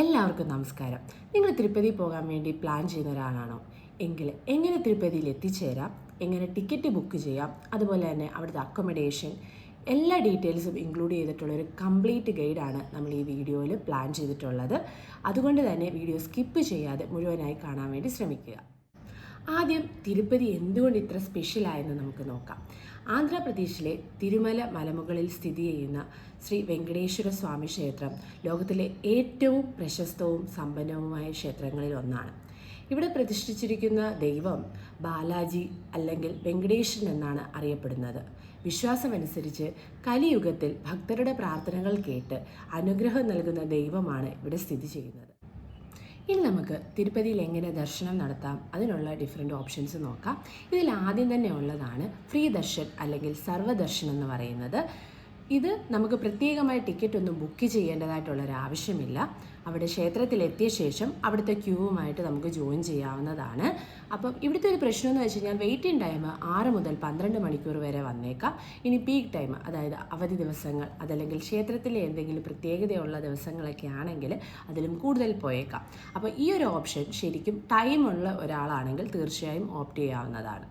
എല്ലാവർക്കും നമസ്കാരം. നിങ്ങൾ തിരുപ്പതി പോകാൻ വേണ്ടി പ്ലാൻ ചെയ്യുന്ന ഒരാളാണോ? എങ്കിൽ എങ്ങനെ തിരുപ്പതിയിൽ എത്തിച്ചേരാം, എങ്ങനെ ടിക്കറ്റ് ബുക്ക് ചെയ്യാം, അതുപോലെ തന്നെ അവിടുത്തെ അക്കോമഡേഷൻ എല്ലാ ഡീറ്റെയിൽസും ഇൻക്ലൂഡ് ചെയ്തിട്ടുള്ള ഒരു കംപ്ലീറ്റ് ഗൈഡാണ് നമ്മൾ ഈ വീഡിയോയിൽ പ്ലാൻ ചെയ്തിട്ടുള്ളത്. അതുകൊണ്ട് തന്നെ വീഡിയോ സ്കിപ്പ് ചെയ്യാതെ മുഴുവനായി കാണാൻ വേണ്ടി ശ്രമിക്കുക. ആദ്യം തിരുപ്പതി എന്തുകൊണ്ട് ഇത്ര സ്പെഷ്യലായെന്ന് നമുക്ക് നോക്കാം. ആന്ധ്രാപ്രദേശിലെ തിരുമല മലമുകളിൽ സ്ഥിതി ചെയ്യുന്ന ശ്രീ വെങ്കടേശ്വര സ്വാമി ക്ഷേത്രം ലോകത്തിലെ ഏറ്റവും പ്രശസ്തവും സമ്പന്നവുമായ ക്ഷേത്രങ്ങളിൽ ഒന്നാണ്. ഇവിടെ പ്രതിഷ്ഠിച്ചിരിക്കുന്ന ദൈവം ബാലാജി അല്ലെങ്കിൽ വെങ്കടേശ്വരൻ എന്നാണ് അറിയപ്പെടുന്നത്. വിശ്വാസമനുസരിച്ച് കലിയുഗത്തിൽ ഭക്തരുടെ പ്രാർത്ഥനകൾ കേട്ട് അനുഗ്രഹം നൽകുന്ന ദൈവമാണ് ഇവിടെ സ്ഥിതി ചെയ്യുന്നത്. ഇനി നമുക്ക് തിരുപ്പതിയിൽ എങ്ങനെ ദർശനം നടത്താം, അതിനുള്ള ഡിഫറെൻറ്റ് ഓപ്ഷൻസ് നോക്കാം. ഇതിൽ ആദ്യം തന്നെ ഉള്ളതാണ് ഫ്രീ ദർശൻ അല്ലെങ്കിൽ സർവ്വദർശൻ എന്ന് പറയുന്നത്. ഇത് നമുക്ക് പ്രത്യേകമായി ടിക്കറ്റ് ഒന്നും ബുക്ക് ചെയ്യേണ്ടതായിട്ടുള്ളൊരാവശ്യമില്ല. അവിടെ ക്ഷേത്രത്തിലെത്തിയ ശേഷം അവിടുത്തെ ക്യൂവുമായിട്ട് നമുക്ക് ജോയിൻ ചെയ്യാവുന്നതാണ്. അപ്പം ഇവിടുത്തെ ഒരു പ്രശ്നം എന്ന് വെച്ച് കഴിഞ്ഞാൽ വെയിറ്റിംഗ് ടൈം 6 മുതൽ 12 മണിക്കൂർ വരെ വന്നേക്കാം. ഇനി പീക്ക് ടൈം, അതായത് അവധി ദിവസങ്ങൾ അതല്ലെങ്കിൽ ക്ഷേത്രത്തിലെ എന്തെങ്കിലും പ്രത്യേകതയുള്ള ദിവസങ്ങളൊക്കെ ആണെങ്കിൽ അതിലും കൂടുതൽ പോയേക്കാം. അപ്പോൾ ഈ ഒരു ഓപ്ഷൻ ശരിക്കും ടൈമുള്ള ഒരാളാണെങ്കിൽ തീർച്ചയായും ഓപ്റ്റ് ചെയ്യാവുന്നതാണ്.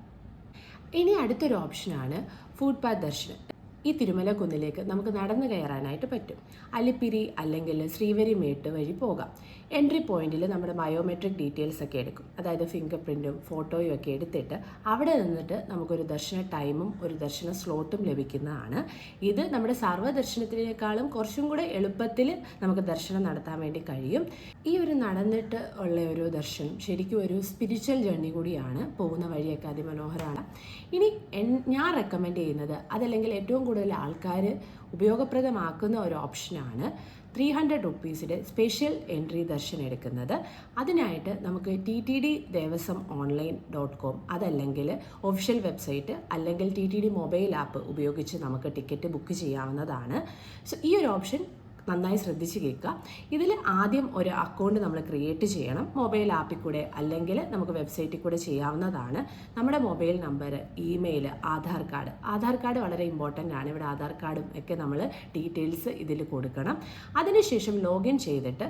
ഇനി അടുത്തൊരു ഓപ്ഷനാണ് ഫുട് പാത്ത് ദർശനം. ഈ തിരുമല കുന്നിലേക്ക് നമുക്ക് നടന്നു കയറാനായിട്ട് പറ്റും. അലിപ്പിരി അല്ലെങ്കിൽ ശ്രീവരിമേട്ട് വഴി പോകാം. എൻട്രി പോയിന്റിൽ നമ്മുടെ ബയോമെട്രിക് ഡീറ്റെയിൽസ് ഒക്കെ എടുക്കും, അതായത് ഫിംഗർ പ്രിൻറ്റും ഫോട്ടോയും ഒക്കെ എടുത്തിട്ട് അവിടെ നിന്നിട്ട് നമുക്കൊരു ദർശന ടൈമും ഒരു ദർശന സ്ലോട്ടും ലഭിക്കുന്നതാണ്. ഇത് നമ്മുടെ സർവ്വദർശനത്തിനേക്കാളും കുറച്ചും കൂടെ എളുപ്പത്തിൽ നമുക്ക് ദർശനം നടത്താൻ വേണ്ടി കഴിയും. ഈ ഒരു നടന്നിട്ട് ഉള്ള ഒരു ദർശനം ശരിക്കും ഒരു സ്പിരിച്വൽ ജേർണി കൂടിയാണ്. പോകുന്ന വഴിയൊക്കെ അതിമനോഹരമാണ്. ഇനി ഞാൻ റെക്കമെൻഡ് ചെയ്യുന്നത്, അതല്ലെങ്കിൽ ഏറ്റവും കൂടുതൽ ആൾക്കാർ ഉപയോഗപ്രദമാക്കുന്ന ഒരു ഓപ്ഷനാണ് 300 റുപ്പീസിൻ്റെ സ്പെഷ്യൽ എൻട്രി ദർശനം എടുക്കുന്നത്. അതിനായിട്ട് നമുക്ക് TTD ദേവസ്വം ഓൺലൈൻ.com അതല്ലെങ്കിൽ ഒഫീഷ്യൽ വെബ്സൈറ്റ് അല്ലെങ്കിൽ TTD മൊബൈൽ ആപ്പ് ഉപയോഗിച്ച് നമുക്ക് ടിക്കറ്റ് ബുക്ക് ചെയ്യാവുന്നതാണ്. സോ ഈ ഒരു ഓപ്ഷൻ നന്നായി ശ്രദ്ധിച്ച് കേൾക്കുക. ഇതിൽ ആദ്യം ഒരു അക്കൗണ്ട് നമ്മൾ ക്രിയേറ്റ് ചെയ്യണം. മൊബൈൽ ആപ്പിൽ കൂടെ അല്ലെങ്കിൽ നമുക്ക് വെബ്സൈറ്റിൽ കൂടെ ചെയ്യാവുന്നതാണ്. നമ്മുടെ mobile number, email, Aadhaar card വളരെ ഇമ്പോർട്ടൻ്റ് ആണ്. ഇവിടെ ആധാർ കാർഡും ഒക്കെ നമ്മൾ ഡീറ്റെയിൽസ് ഇതിൽ കൊടുക്കണം. അതിനുശേഷം ലോഗിൻ ചെയ്തിട്ട്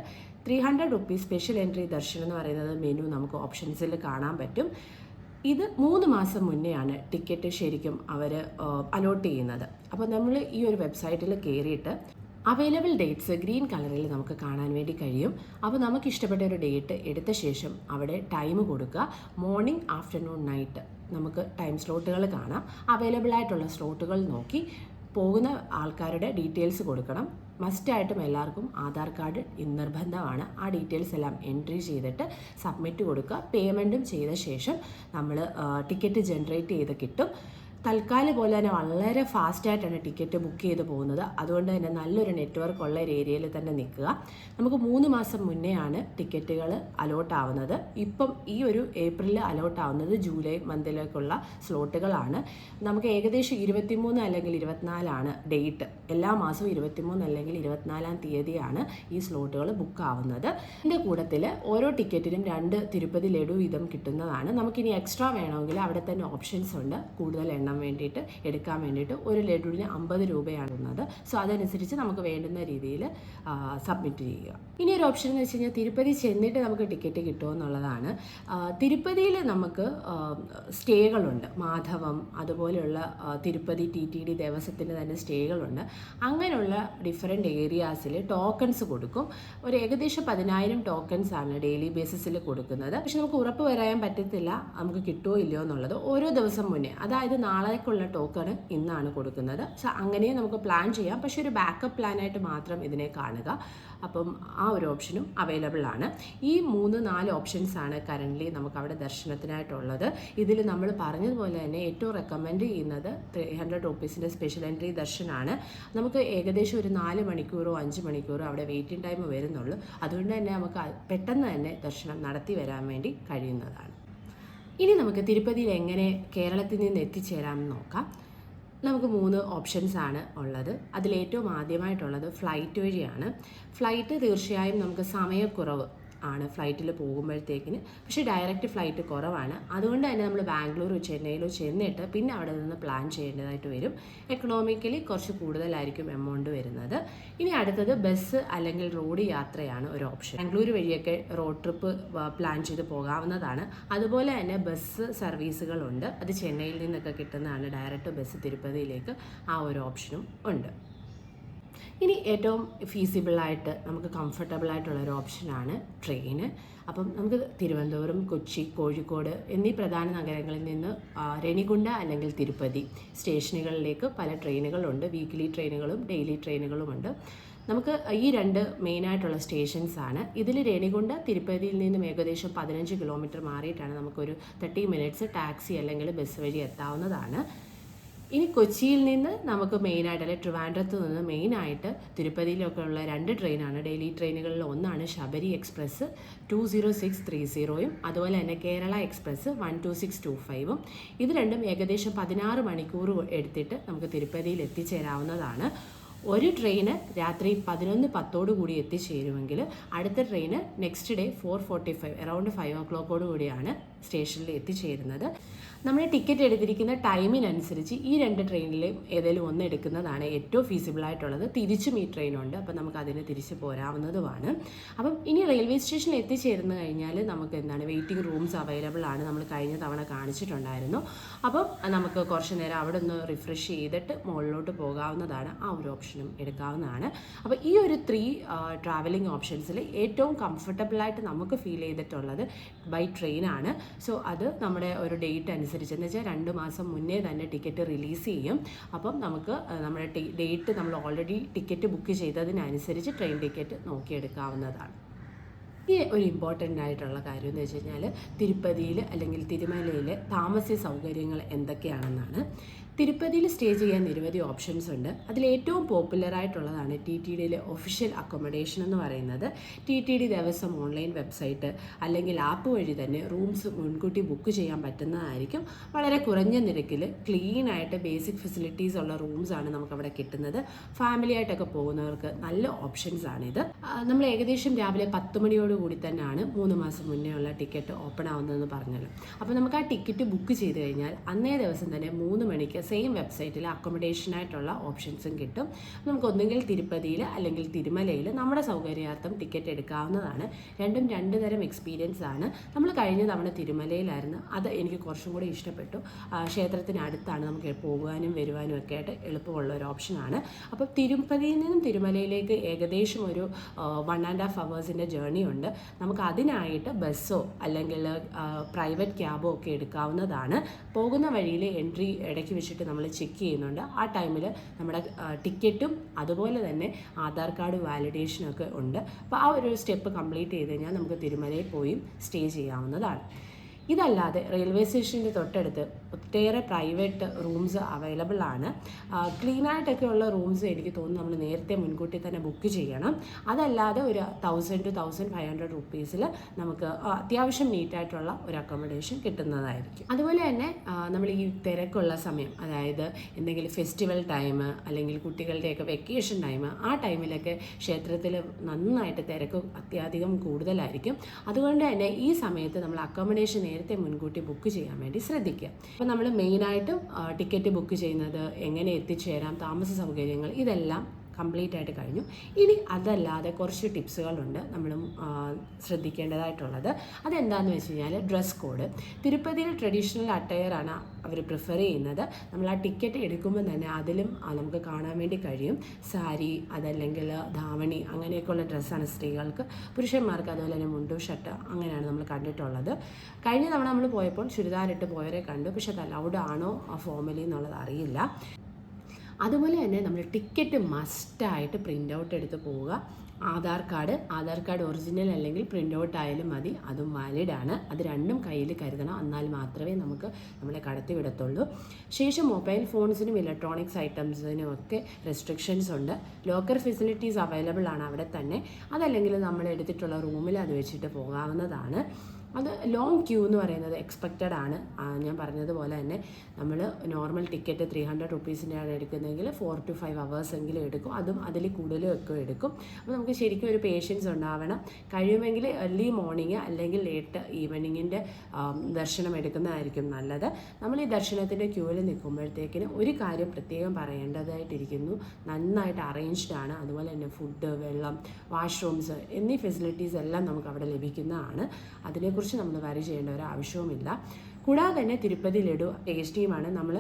300 റുപ്പീസ് സ്പെഷ്യൽ എൻട്രി ദർശനം എന്ന് പറയുന്നത് മെനു നമുക്ക് ഓപ്ഷൻസിൽ കാണാൻ പറ്റും. ഇത് 3 മാസം മുന്നെയാണ് ടിക്കറ്റ് ശരിക്കും അവർ അലോട്ട് ചെയ്യുന്നത്. അപ്പോൾ നമ്മൾ ഈ ഒരു വെബ്സൈറ്റിൽ കയറിയിട്ട് അവൈലബിൾ ഡേറ്റ്സ് ഗ്രീൻ കളറിൽ നമുക്ക് കാണാൻ വേണ്ടി കഴിയും. അപ്പോൾ നമുക്ക് ഇഷ്ടപ്പെട്ട ഒരു ഡേറ്റ് എടുത്ത ശേഷം അവിടെ ടൈം കൊടുക്കുക. മോർണിംഗ്, ആഫ്റ്റർനൂൺ, നൈറ്റ് നമുക്ക് ടൈം സ്ലോട്ടുകൾ കാണാം. അവൈലബിൾ ആയിട്ടുള്ള സ്ലോട്ടുകൾ നോക്കി പോകുന്ന ആൾക്കാരുടെ ഡീറ്റെയിൽസ് കൊടുക്കണം. മസ്റ്റായിട്ടും എല്ലാവർക്കും ആധാർ കാർഡ് നിർബന്ധമാണ്. ആ ഡീറ്റെയിൽസ് എല്ലാം എൻട്രി ചെയ്തിട്ട് സബ്മിറ്റ് കൊടുക്കുക. പേയ്മെൻറ്റും ചെയ്ത ശേഷം നമ്മൾ ടിക്കറ്റ് ജനറേറ്റ് ചെയ്ത് കിട്ടും. തൽക്കാലം പോലെ തന്നെ വളരെ ഫാസ്റ്റായിട്ടാണ് ടിക്കറ്റ് ബുക്ക് ചെയ്ത് പോകുന്നത്. അതുകൊണ്ട് തന്നെ നല്ലൊരു നെറ്റ്വർക്ക് ഉള്ള ഒരു ഏരിയയിൽ തന്നെ നിൽക്കുക. നമുക്ക് 3 മാസം മുന്നെയാണ് ടിക്കറ്റുകൾ അലോട്ട് ആവുന്നത്. ഇപ്പം ഈ ഒരു ഏപ്രിലിൽ അലോട്ട് ആവുന്നത് ജൂലൈ മന്തിലേക്കുള്ള സ്ലോട്ടുകളാണ്. നമുക്ക് ഏകദേശം 23 അല്ലെങ്കിൽ 24 ഡേറ്റ്. എല്ലാ മാസവും 23 അല്ലെങ്കിൽ 24 തീയതിയാണ് ഈ സ്ലോട്ടുകൾ ബുക്ക് ആവുന്നത്. ഇതിൻ്റെ കൂട്ടത്തിൽ ഓരോ ടിക്കറ്റിനും 2 തിരുപ്പതി ലഡു വീതം കിട്ടുന്നതാണ്. നമുക്കിനി എക്സ്ട്രാ വേണമെങ്കിൽ അവിടെ തന്നെ ഓപ്ഷൻസ് ഉണ്ട്. കൂടുതൽ എണ്ണം വേണ്ടിയിട്ട് എടുക്കാൻ വേണ്ടിയിട്ട് ഒരു ലഡുവിന് 50 രൂപയാണുള്ളത്. സോ അതനുസരിച്ച് നമുക്ക് വേണ്ടുന്ന രീതിയിൽ സബ്മിറ്റ് ചെയ്യുക. ഇനി ഒരു ഓപ്ഷൻ എന്ന് വെച്ച് കഴിഞ്ഞാൽ തിരുപ്പതി ചെന്നിട്ട് നമുക്ക് ടിക്കറ്റ് കിട്ടുമെന്നുള്ളതാണ്. തിരുപ്പതിയിൽ നമുക്ക് സ്റ്റേകളുണ്ട്. മാധവം അതുപോലെയുള്ള തിരുപ്പതി TTD ദേവസ്വത്തിൻ്റെ തന്നെ സ്റ്റേകളുണ്ട്. അങ്ങനെയുള്ള ഡിഫറെൻറ്റ് ഏരിയാസിൽ ടോക്കൺസ് കൊടുക്കും. ഒരു ഏകദേശം 10,000 ടോക്കൺസ് ആണ് ഡെയിലി ബേസിസിൽ കൊടുക്കുന്നത്. പക്ഷെ നമുക്ക് ഉറപ്പ് പറയാൻ പറ്റത്തില്ല നമുക്ക് കിട്ടുമോ ഇല്ലയോ എന്നുള്ളത്. ഓരോ ദിവസം മുന്നേ, അതായത് നാളേക്കുള്ള ടോക്കൺ ഇന്നാണ് കൊടുക്കുന്നത്. സോ അങ്ങനെ നമുക്ക് പ്ലാൻ ചെയ്യാം. പക്ഷേ ഒരു ബാക്കപ്പ് പ്ലാനായിട്ട് മാത്രം ഇതിനെ കാണുക. അപ്പം ആ ഒരു ഓപ്ഷനും അവൈലബിൾ ആണ്. ഈ 3-4 ഓപ്ഷൻസ് ആണ് കറൻ്റ്ലി നമുക്ക് അവിടെ ദർശനത്തിനായിട്ടുള്ളത്. ഇതിൽ നമ്മൾ പറഞ്ഞതുപോലെ തന്നെ ഏറ്റവും റെക്കമെൻഡ് ചെയ്യുന്നത് 300 റുപ്പീസിൻ്റെ സ്പെഷ്യൽ എൻട്രി ദർശനമാണ്. നമുക്ക് ഏകദേശം ഒരു 4 മണിക്കൂറോ 5 മണിക്കൂറോ അവിടെ വെയിറ്റിംഗ് ടൈം വരുന്നുള്ളൂ. അതുകൊണ്ട് തന്നെ നമുക്ക് പെട്ടെന്ന് തന്നെ ദർശനം നടത്തി വരാൻ വേണ്ടി കഴിയുന്നതാണ്. ഇനി നമുക്ക് തിരുപ്പതിയിൽ എങ്ങനെ കേരളത്തിൽ നിന്ന് എത്തിച്ചേരാമെന്ന് നോക്കാം. നമുക്ക് 3 ഓപ്ഷൻസ് ആണ് ഉള്ളത്. അതിലേറ്റവും ആദ്യമായിട്ടുള്ളത് ഫ്ലൈറ്റ് വഴിയാണ്. ഫ്ലൈറ്റ് തീർച്ചയായും നമുക്ക് സമയക്കുറവ് ആണ് ഫ്ലൈറ്റിൽ പോകുമ്പോഴത്തേക്കിന്. പക്ഷേ ഡയറക്റ്റ് ഫ്ലൈറ്റ് കുറവാണ്. അതുകൊണ്ട് തന്നെ നമ്മൾ ബാംഗ്ലൂരോ ചെന്നൈയിലോ ചെന്നിട്ട് പിന്നെ അവിടെ നിന്ന് പ്ലാൻ ചെയ്യേണ്ടതായിട്ട് വരും. എക്കണോമിക്കലി കുറച്ച് കൂടുതലായിരിക്കും എമൗണ്ട് വരുന്നത്. ഇനി അടുത്തത് ബസ് അല്ലെങ്കിൽ റോഡ് യാത്രയാണ് ഒരു ഓപ്ഷൻ. ബാംഗ്ലൂർ വഴിയൊക്കെ റോഡ് ട്രിപ്പ് പ്ലാൻ ചെയ്ത് പോകാവുന്നതാണ്. അതുപോലെ തന്നെ ബസ് സർവീസുകളുണ്ട്. അത് ചെന്നൈയിൽ നിന്നൊക്കെ കിട്ടുന്നതാണ്. ഡയറക്റ്റ് ബസ് തിരുപ്പതിയിലേക്ക് ആ ഒരു ഓപ്ഷനും ഉണ്ട്. ഇനി ഏറ്റവും ഫീസിബിളായിട്ട് നമുക്ക് കംഫർട്ടബിളായിട്ടുള്ളൊരു ഓപ്ഷനാണ് ട്രെയിന്. അപ്പം നമുക്ക് തിരുവനന്തപുരം, കൊച്ചി, കോഴിക്കോട് എന്നീ പ്രധാന നഗരങ്ങളിൽ നിന്ന് രണികുണ്ട അല്ലെങ്കിൽ തിരുപ്പതി സ്റ്റേഷനുകളിലേക്ക് പല ട്രെയിനുകളുണ്ട്. വീക്ക്ലി ട്രെയിനുകളും ഡെയിലി ട്രെയിനുകളുമുണ്ട്. നമുക്ക് ഈ 2 മെയിനായിട്ടുള്ള സ്റ്റേഷൻസാണ്. ഇതിൽ രണികുണ്ട തിരുപ്പതിയിൽ നിന്നും ഏകദേശം 15 കിലോമീറ്റർ മാറിയിട്ടാണ് നമുക്കൊരു 30 മിനിറ്റ്സ് ടാക്സി അല്ലെങ്കിൽ ബസ് വഴി എത്താവുന്നതാണ്. ഇനി കൊച്ചിയിൽ നിന്ന് നമുക്ക് മെയിനായിട്ട് അല്ലെങ്കിൽ ട്രിവാൻഡ്രത്ത് നിന്ന് മെയിനായിട്ട് തിരുപ്പതിയിലൊക്കെ ഉള്ള 2 ട്രെയിനാണ്. ഡെയിലി ട്രെയിനുകളിൽ ഒന്നാണ് ശബരി എക്സ്പ്രസ് 20630 അതുപോലെ തന്നെ കേരള എക്സ്പ്രസ് 12625. ഇത് രണ്ടും ഏകദേശം 16 മണിക്കൂർ എടുത്തിട്ട് നമുക്ക് തിരുപ്പതിയിൽ എത്തിച്ചേരാവുന്നതാണ്. ഒരു ട്രെയിന് രാത്രി 11:10 കൂടി എത്തിച്ചേരുമെങ്കിൽ അടുത്ത train next day 4:45 around 5 o'clock കൂടിയാണ് സ്റ്റേഷനിൽ എത്തിച്ചേരുന്നത്. നമ്മൾ ടിക്കറ്റ് എടുത്തിരിക്കുന്ന ടൈമിനനുസരിച്ച് ഈ 2 ട്രെയിനിലും ഏതെങ്കിലും ഒന്ന് എടുക്കുന്നതാണ് ഏറ്റവും ഫീസിബിളായിട്ടുള്ളത്. തിരിച്ചും ഈ ട്രെയിനുണ്ട്. അപ്പം നമുക്ക് അതിന് തിരിച്ച് പോരാവുന്നതുമാണ്. അപ്പം ഇനി റെയിൽവേ സ്റ്റേഷനിൽ എത്തിച്ചേർന്ന് കഴിഞ്ഞാൽ നമുക്ക് വെയിറ്റിംഗ് റൂംസ് അവൈലബിൾ ആണ്. നമ്മൾ കഴിഞ്ഞ തവണ കാണിച്ചിട്ടുണ്ടായിരുന്നു. അപ്പം നമുക്ക് കുറച്ച് നേരം അവിടെ ഒന്ന് റിഫ്രഷ് ചെയ്തിട്ട് മുകളിലോട്ട് പോകാവുന്നതാണ്. ആ ഒരു ഓപ്ഷനും എടുക്കാവുന്നതാണ്. അപ്പോൾ ഈ ഒരു 3 ട്രാവലിംഗ് ഓപ്ഷൻസിൽ ഏറ്റവും കംഫർട്ടബിളായിട്ട് നമുക്ക് ഫീൽ ചെയ്തിട്ടുള്ളത് ബൈ ട്രെയിനാണ്. സോ അത് നമ്മുടെ ഒരു ഡേറ്റ് അനുസരിച്ച് എന്ന് വെച്ചാൽ 2 മാസം മുന്നേ തന്നെ ടിക്കറ്റ് റിലീസ് ചെയ്യും. അപ്പം നമുക്ക് നമ്മുടെ ഡേറ്റ് നമ്മൾ ഓൾറെഡി ടിക്കറ്റ് ബുക്ക് ചെയ്തതിനനുസരിച്ച് ട്രെയിൻ ടിക്കറ്റ് നോക്കിയെടുക്കാവുന്നതാണ്. ഈ ഒരു ഇമ്പോർട്ടൻ്റ് ആയിട്ടുള്ള കാര്യം എന്ന് വെച്ച് കഴിഞ്ഞാൽ തിരുപ്പതിയിൽ അല്ലെങ്കിൽ തിരുമലയിൽ താമസ സൗകര്യങ്ങൾ എന്തൊക്കെയാണെന്നാണ്. തിരുപ്പതിയിൽ സ്റ്റേ ചെയ്യാൻ നിരവധി ഓപ്ഷൻസ് ഉണ്ട്. അതിലേറ്റവും പോപ്പുലറായിട്ടുള്ളതാണ് TTDയിലെ ഒഫീഷ്യൽ അക്കോമഡേഷൻ എന്ന് പറയുന്നത്. TTD ദേവസ്വം ഓൺലൈൻ വെബ്സൈറ്റ് അല്ലെങ്കിൽ ആപ്പ് വഴി തന്നെ റൂംസ് മുൻകൂട്ടി ബുക്ക് ചെയ്യാൻ പറ്റുന്നതായിരിക്കും. വളരെ കുറഞ്ഞ നിരക്കിൽ ക്ലീനായിട്ട് ബേസിക് ഫെസിലിറ്റീസ് ഉള്ള റൂംസാണ് നമുക്കവിടെ കിട്ടുന്നത്. ഫാമിലി ആയിട്ടൊക്കെ പോകുന്നവർക്ക് നല്ല ഓപ്ഷൻസാണിത്. നമ്മൾ ഏകദേശം രാവിലെ 10 മണിയോടുകൂടി തന്നെയാണ് 3 മാസം മുന്നേ ഉള്ള ടിക്കറ്റ് ഓപ്പൺ ആവുന്നതെന്ന് പറഞ്ഞല്ലോ. അപ്പോൾ നമുക്ക് ആ ടിക്കറ്റ് ബുക്ക് ചെയ്ത് കഴിഞ്ഞാൽ അന്നേ ദിവസം തന്നെ 3 മണിക്ക് സെയിം വെബ്സൈറ്റിൽ അക്കോമഡേഷനായിട്ടുള്ള ഓപ്ഷൻസും കിട്ടും. നമുക്ക് ഒന്നുകിൽ തിരുപ്പതിയിൽ അല്ലെങ്കിൽ തിരുമലയിൽ നമ്മുടെ സൗകര്യാർത്ഥം ടിക്കറ്റ് എടുക്കാവുന്നതാണ്. രണ്ടും 2 തരം എക്സ്പീരിയൻസ് ആണ്. നമ്മൾ കഴിഞ്ഞ തവണ തിരുമലയിലായിരുന്നു. അത് എനിക്ക് കുറച്ചും കൂടി ഇഷ്ടപ്പെട്ടു. ക്ഷേത്രത്തിനടുത്താണ്, നമുക്ക് പോകുവാനും വരുവാനും ഒക്കെ ആയിട്ട് എളുപ്പമുള്ള ഒരു ഓപ്ഷനാണ്. അപ്പോൾ തിരുപ്പതിയിൽ നിന്നും തിരുമലയിലേക്ക് ഏകദേശം ഒരു 1.5 hours ജേർണി ഉണ്ട്. നമുക്ക് അതിനായിട്ട് ബസ്സോ അല്ലെങ്കിൽ പ്രൈവറ്റ് ക്യാബോ ഒക്കെ എടുക്കാവുന്നതാണ്. പോകുന്ന വഴിയിൽ എൻട്രി ഇടയ്ക്ക് വെച്ചിട്ട് നമ്മൾ ചെക്ക് ചെയ്യുന്നുണ്ട്. ആ ടൈമിൽ നമ്മുടെ ടിക്കറ്റും അതുപോലെ തന്നെ ആധാർ കാർഡ് വാലിഡേഷനും ഒക്കെ ഉണ്ട്. അപ്പോൾ ആ ഒരു സ്റ്റെപ്പ് കംപ്ലീറ്റ് ചെയ്ത് കഴിഞ്ഞാൽ നമുക്ക് തിരുമലയിൽ പോയി സ്റ്റേ ചെയ്യാവുന്നതാണ്. ഇതല്ലാതെ റെയിൽവേ സ്റ്റേഷൻ്റെ തൊട്ടടുത്ത് ഒട്ടേറെ പ്രൈവറ്റ് റൂംസ് അവൈലബിൾ ആണ്. ക്ലീനായിട്ടൊക്കെ ഉള്ള റൂംസ് എനിക്ക് തോന്നുന്നു നമ്മൾ നേരത്തെ മുൻകൂട്ടി തന്നെ ബുക്ക് ചെയ്യണം. അതല്ലാതെ ഒരു 1000 to 1500 rupees നമുക്ക് അത്യാവശ്യം നീറ്റായിട്ടുള്ള ഒരു അക്കോമഡേഷൻ കിട്ടുന്നതായിരിക്കും. അതുപോലെ തന്നെ നമ്മൾ ഈ തിരക്കുള്ള സമയം, അതായത് എന്തെങ്കിലും ഫെസ്റ്റിവൽ ടൈം അല്ലെങ്കിൽ കുട്ടികളുടെയൊക്കെ വെക്കേഷൻ ടൈം, ആ ടൈമിലൊക്കെ ക്ഷേത്രത്തിൽ നന്നായിട്ട് തിരക്ക് അത്യധികം കൂടുതലായിരിക്കും. അതുകൊണ്ട് തന്നെ ഈ സമയത്ത് നമ്മൾ അക്കോമഡേഷൻ നേരത്തെ മുൻകൂട്ടി ബുക്ക് ചെയ്യാൻ വേണ്ടി ശ്രദ്ധിക്കുക. അപ്പോൾ നമ്മൾ മെയിനായിട്ടും ടിക്കറ്റ് ബുക്ക് ചെയ്യുന്നത്, എങ്ങനെ എത്തിച്ചേരാം, താമസ സൗകര്യങ്ങൾ, ഇതെല്ലാം കംപ്ലീറ്റ് ആയിട്ട് കഴിഞ്ഞു. ഇനി അതല്ലാതെ കുറച്ച് ടിപ്സുകളുണ്ട് നമ്മളും ശ്രദ്ധിക്കേണ്ടതായിട്ടുള്ളത്. അതെന്താണെന്ന് വെച്ച് കഴിഞ്ഞാൽ ഡ്രസ് കോഡ്. തിരുപ്പതിയിൽ ട്രഡീഷണൽ അറ്റയറാണ് അവർ പ്രിഫർ ചെയ്യുന്നത്. നമ്മൾ ആ ടിക്കറ്റ് എടുക്കുമ്പോൾ തന്നെ അതിലും നമുക്ക് കാണാൻ വേണ്ടി കഴിയും. സാരി, അതല്ലെങ്കിൽ ധാവണി, അങ്ങനെയൊക്കെയുള്ള ഡ്രസ്സാണ് സ്ത്രീകൾക്ക്. പുരുഷന്മാർക്ക് അതുപോലെ തന്നെ മുണ്ടും ഷർട്ട്, അങ്ങനെയാണ് നമ്മൾ കണ്ടിട്ടുള്ളത്. കഴിഞ്ഞ തവണ നമ്മൾ പോയപ്പോൾ ചുരിദാറിട്ട് പോയവരെ കണ്ടു. പക്ഷെ അത് അലൗഡ് ആണോ ഫോർമലി എന്നുള്ളത് അറിയില്ല. അതുപോലെ തന്നെ നമ്മൾ ടിക്കറ്റ് മസ്റ്റായിട്ട് പ്രിൻ്റ് ഔട്ട് എടുത്ത് പോവുക. ആധാർ കാർഡ് ഒറിജിനൽ അല്ലെങ്കിൽ പ്രിൻ്റ് ഔട്ട് ആയാലും മതി, അതും വാലിഡാണ്. അത് രണ്ടും കയ്യിൽ കരുതണം, എന്നാൽ മാത്രമേ നമുക്ക് നമ്മളെ കടത്തി വിടത്തുള്ളൂ. ശേഷം മൊബൈൽ ഫോൺസിനും ഇലക്ട്രോണിക്സ് ഐറ്റംസിനും ഒക്കെ റെസ്ട്രിക്ഷൻസ് ഉണ്ട്. ലോക്കർ ഫെസിലിറ്റീസ് അവൈലബിൾ ആണ് അവിടെ തന്നെ. അതല്ലെങ്കിൽ നമ്മൾ എടുത്തിട്ടുള്ള റൂമിൽ അത് വെച്ചിട്ട് പോകാവുന്നതാണ്. അത് ലോങ് ക്യൂ എന്ന് പറയുന്നത് എക്സ്പെക്റ്റഡ് ആണ്. ഞാൻ പറഞ്ഞതുപോലെ തന്നെ നമ്മൾ നോർമൽ ടിക്കറ്റ് 300 റുപ്പീസിൻ്റെയാണ് എടുക്കുന്നതെങ്കിൽ 4 to 5 hours എങ്കിലും എടുക്കും. അതും അതിൽ കൂടുതലും ഒക്കെ എടുക്കും. അപ്പോൾ നമുക്ക് ശരിക്കും ഒരു പേഷ്യൻസ് ഉണ്ടാവണം. കഴിയുമെങ്കിൽ ഏർലി മോർണിംഗ് അല്ലെങ്കിൽ ലേറ്റ് ഈവനിങ്ങിൻ്റെ ദർശനം എടുക്കുന്നതായിരിക്കും നല്ലത്. നമ്മൾ ഈ ദർശനത്തിൻ്റെ ക്യൂവിൽ നിൽക്കുമ്പോഴത്തേക്കിന് ഒരു കാര്യം പ്രത്യേകം പറയേണ്ടതായിട്ടിരിക്കുന്നു. നന്നായിട്ട് അറേഞ്ച്ഡ് ആണ്. അതുപോലെ തന്നെ ഫുഡ്, വെള്ളം, വാഷ്റൂംസ് എന്നീ ഫെസിലിറ്റീസ് എല്ലാം നമുക്ക് അവിടെ ലഭിക്കുന്നതാണ്. അതിനെക്കുറിച്ച് നമ്മൾ വരി ചെയ്യേണ്ട ഒരു ആവശ്യവുമില്ല. കൂടാതെ തന്നെ തിരുപ്പതി ലഡു ടേസ്റ്റിയുമാണ്. നമ്മൾ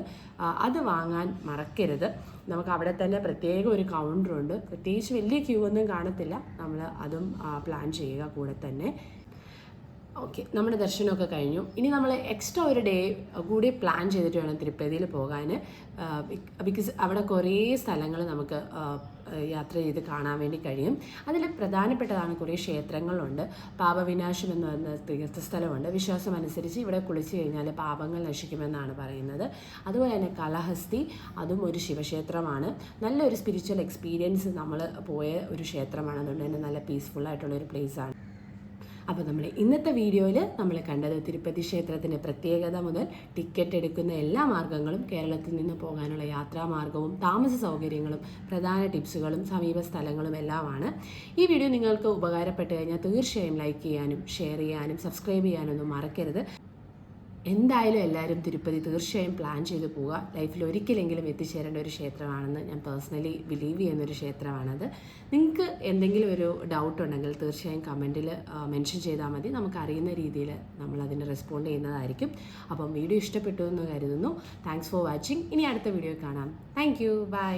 അത് വാങ്ങാൻ മറക്കരുത്. നമുക്ക് അവിടെ തന്നെ പ്രത്യേക ഒരു കൗണ്ടറുണ്ട്. പ്രത്യേകിച്ച് വലിയ ക്യൂ ഒന്നും കാണത്തില്ല. നമ്മൾ അതും പ്ലാൻ ചെയ്യുക കൂടെ തന്നെ. ഓക്കെ, നമ്മുടെ ദർശനമൊക്കെ കഴിഞ്ഞു. ഇനി നമ്മൾ എക്സ്ട്രാ ഒരു ഡേ കൂടി പ്ലാൻ ചെയ്തിട്ട് വേണം തിരുപ്പതിയിൽ പോകാൻ. ബിക്കോസ് അവിടെ കുറേ സ്ഥലങ്ങൾ നമുക്ക് യാത്ര ചെയ്ത് കാണാൻ വേണ്ടി കഴിയും. അതിൽ പ്രധാനപ്പെട്ടതാണ് കുറേ ക്ഷേത്രങ്ങളുണ്ട്. പാപവിനാശം എന്ന് പറയുന്ന തീർത്ഥസ്ഥലമുണ്ട്. വിശ്വാസം അനുസരിച്ച് ഇവിടെ കുളിച്ച് കഴിഞ്ഞാൽ പാപങ്ങൾ നശിക്കുമെന്നാണ് പറയുന്നത്. അതുപോലെ തന്നെ കാളഹസ്തി, അതും ഒരു ശിവക്ഷേത്രമാണ്. നല്ലൊരു സ്പിരിച്വൽ എക്സ്പീരിയൻസ് നമ്മൾ പോയ ഒരു ക്ഷേത്രമാണ്. അതുകൊണ്ട് തന്നെ നല്ല പീസ്ഫുള്ളായിട്ടുള്ളൊരു പ്ലേസാണ്. അപ്പോൾ നമ്മൾ ഇന്നത്തെ വീഡിയോയിൽ നമ്മൾ കണ്ടത് തിരുപ്പതി ക്ഷേത്രത്തിൻ്റെ പ്രത്യേകത മുതൽ ടിക്കറ്റ് എടുക്കുന്ന എല്ലാ മാർഗ്ഗങ്ങളും, കേരളത്തിൽ നിന്ന് പോകാനുള്ള യാത്രാമാർഗ്ഗവും, താമസ സൗകര്യങ്ങളും, പ്രധാന ടിപ്സുകളും, സമീപ സ്ഥലങ്ങളും എല്ലാമാണ്. ഈ വീഡിയോ നിങ്ങൾക്ക് ഉപകാരപ്പെട്ട് കഴിഞ്ഞാൽ തീർച്ചയായും ലൈക്ക് ചെയ്യാനും ഷെയർ ചെയ്യാനും സബ്സ്ക്രൈബ് ചെയ്യാനൊന്നും മറക്കരുത്. എന്തായാലും എല്ലാവരും തിരുപ്പതി തീർച്ചയായും പ്ലാൻ ചെയ്ത് പോവുക. ലൈഫിൽ ഒരിക്കലെങ്കിലും എത്തിച്ചേരേണ്ട ഒരു ക്ഷേത്രമാണെന്ന് ഞാൻ പേഴ്സണലി ബിലീവ് ചെയ്യുന്നൊരു ക്ഷേത്രമാണത്. നിങ്ങൾക്ക് എന്തെങ്കിലും ഒരു ഡൗട്ട് ഉണ്ടെങ്കിൽ തീർച്ചയായും കമൻറ്റിൽ മെൻഷൻ ചെയ്താൽ മതി. നമുക്കറിയുന്ന രീതിയിൽ നമ്മളതിന് റെസ്പോണ്ട് ചെയ്യുന്നതായിരിക്കും. അപ്പം വീഡിയോ ഇഷ്ടപ്പെട്ടു എന്ന് കരുതുന്നു. Thanks for watching. ഇനി അടുത്ത വീഡിയോ കാണാം. Thank you. ബൈ.